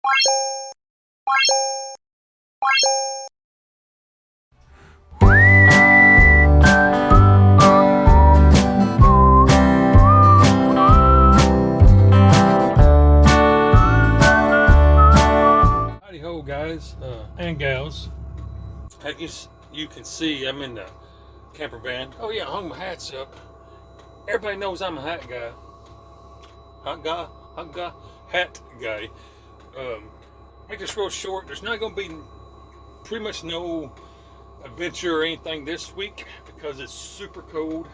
Howdy ho, guys and gals. I guess you can see I'm in the camper van. Oh yeah, I hung my hats up. Everybody knows I'm a hat guy. Hat guy. Make this real short. There's not going to be pretty much no adventure or anything this week because it's super cold.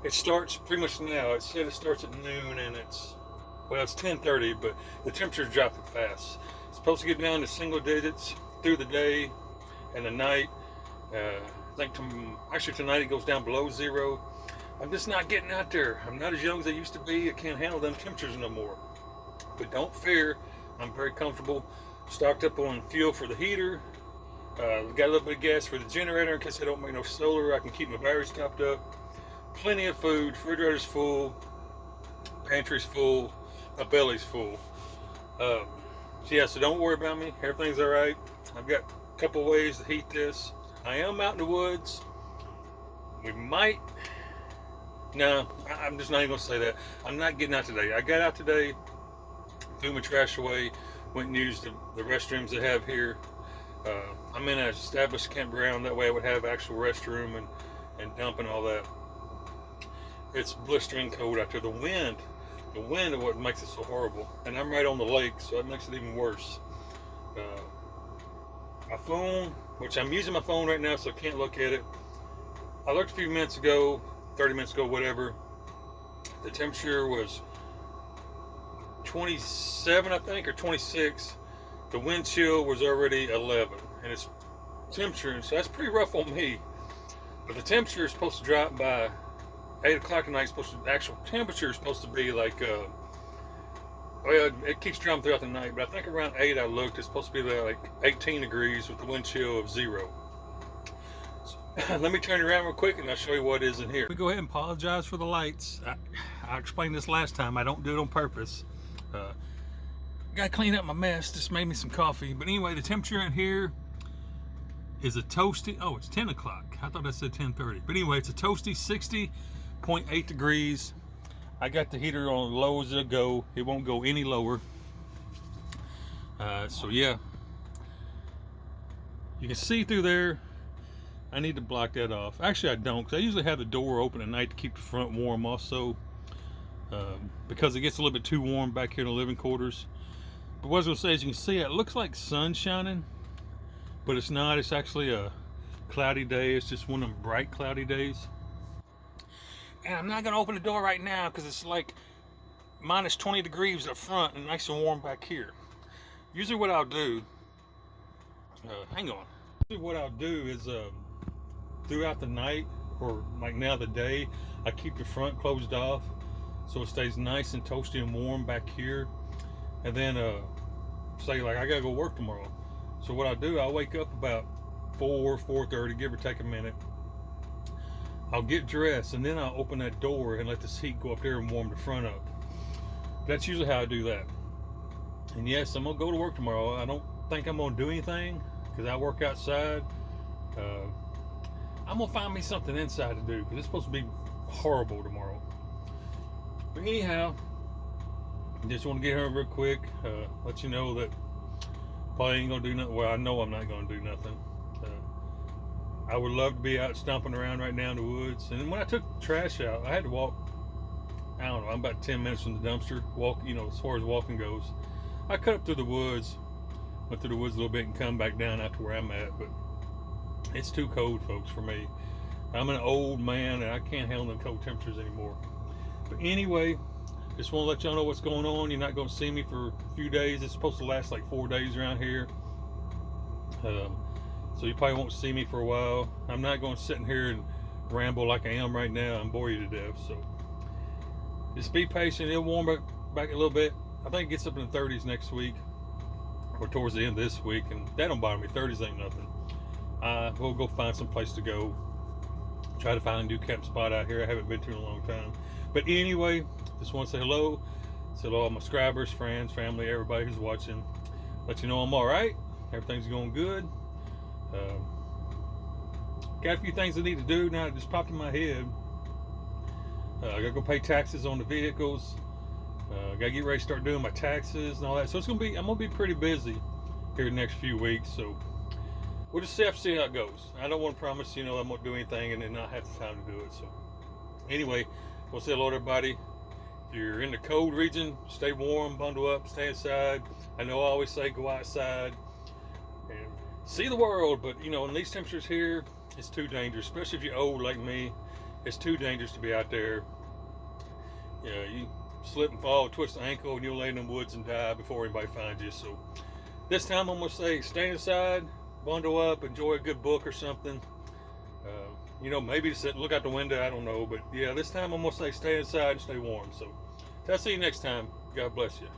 It starts pretty much now. It said it starts at noon and it's 10:30, but the temperature's dropping fast. It's supposed to get down to single digits through the day and the night. I think actually tonight it goes down below zero. I'm just not getting out there. I'm not as young as I used to be. I can't handle them temperatures no more. But don't fear, I'm very comfortable. Stocked up on fuel for the heater. Got a little bit of gas for the generator in case I don't make no solar. I can keep my batteries topped up. Plenty of food. Refrigerator's full. Pantry's full. My belly's full. So don't worry about me. Everything's all right. I've got a couple ways to heat this. I am out in the woods. We might. No, I'm just not even gonna say that. I'm not getting out today. I got out today, threw my trash away, went and used the restrooms they have here. I'm in an established campground. That way I would have actual restroom and dump and all that. It's blistering cold out there. The wind is what makes it so horrible. And I'm right on the lake, so that makes it even worse. My phone, which I'm using my phone right now, so I can't look at it. I looked a few minutes ago, 30 minutes ago, whatever. The temperature was 27, I think, or 26. The wind chill was already 11, and it's temperature, so that's pretty rough on me. But the temperature is supposed to drop by 8 o'clock at night. The actual temperature is supposed to be like, it keeps dropping throughout the night, but I think around 8 I looked, it's supposed to be like 18 degrees with the wind chill of 0. So, let me turn it around real quick and I'll show you what is in here. Let me go ahead and apologize for the lights. I explained this last time. I don't do it on purpose. Gotta clean up my mess. Just made me some coffee. But anyway, the temperature in here is a toasty, it's 10 o'clock. I thought I said 10:30. But anyway, it's a toasty 60.8 degrees. I got the heater on low as it'll go. It won't go any lower. So yeah, you can see through there. I need to block that off. Actually, I don't, because I usually have the door open at night to keep the front warm also, because it gets a little bit too warm back here in the living quarters. But what I was going to say, as you can see, it looks like sun shining, but it's not. It's actually a cloudy day. It's just one of them bright cloudy days. And I'm not going to open the door right now because it's like minus 20 degrees up front and nice and warm back here. Usually what I'll do, what I'll do is throughout the night, or like now the day, I keep the front closed off so it stays nice and toasty and warm back here. And then say like I gotta go work tomorrow. So what I'll do, I'll wake up about 4:30, give or take a minute. I'll get dressed and then I'll open that door and let this heat go up there and warm the front up. That's usually how I do that. And yes, I'm gonna go to work tomorrow. I don't think I'm gonna do anything because I work outside. I'm gonna find me something inside to do because it's supposed to be horrible tomorrow. But anyhow, just want to get here real quick, let you know that probably ain't gonna do nothing. Well, I know I'm not gonna do nothing. I would love to be out stomping around right now in the woods. And when I took the trash out, I had to walk, I don't know, I'm about 10 minutes from the dumpster, walk, as far as walking goes. I cut up through the woods, went through the woods a little bit and come back down out to where I'm at, but it's too cold, folks, for me. I'm an old man and I can't handle them cold temperatures anymore. But anyway, just want to let y'all know what's going on. You're not going to see me for a few days. It's supposed to last like 4 days around here. So you probably won't see me for a while. I'm not going to sit in here and ramble like I am right now and bore you to death. So just be patient. It'll warm back a little bit. I think it gets up in the 30s next week or towards the end of this week, and that don't bother me. 30s ain't nothing. We'll go find some place to go. Try to find a new camp spot out here I haven't been to in a long time. But anyway, just want to say hello. So to all my subscribers, friends, family, everybody who's watching, let you know I'm all right. Everything's going good. Got a few things I need to do now. It just popped in my head. I gotta go pay taxes on the vehicles. Gotta get ready to start doing my taxes and all that. So I'm gonna be pretty busy here the next few weeks. So we'll just have to see how it goes. I don't want to promise, I won't do anything and then not have the time to do it. So anyway, we'll say hello to everybody. If you're in the cold region, stay warm, bundle up, stay inside. I know I always say go outside and see the world, but in these temperatures here, it's too dangerous, especially if you're old like me. It's too dangerous to be out there. You slip and fall, twist an ankle, and you'll lay in the woods and die before anybody finds you. So this time I'm gonna say stay inside, bundle up, enjoy a good book or something. Maybe sit, look out the window, I don't know. But yeah, this time I'm gonna say stay inside and stay warm. So I'll see you next time. God bless you.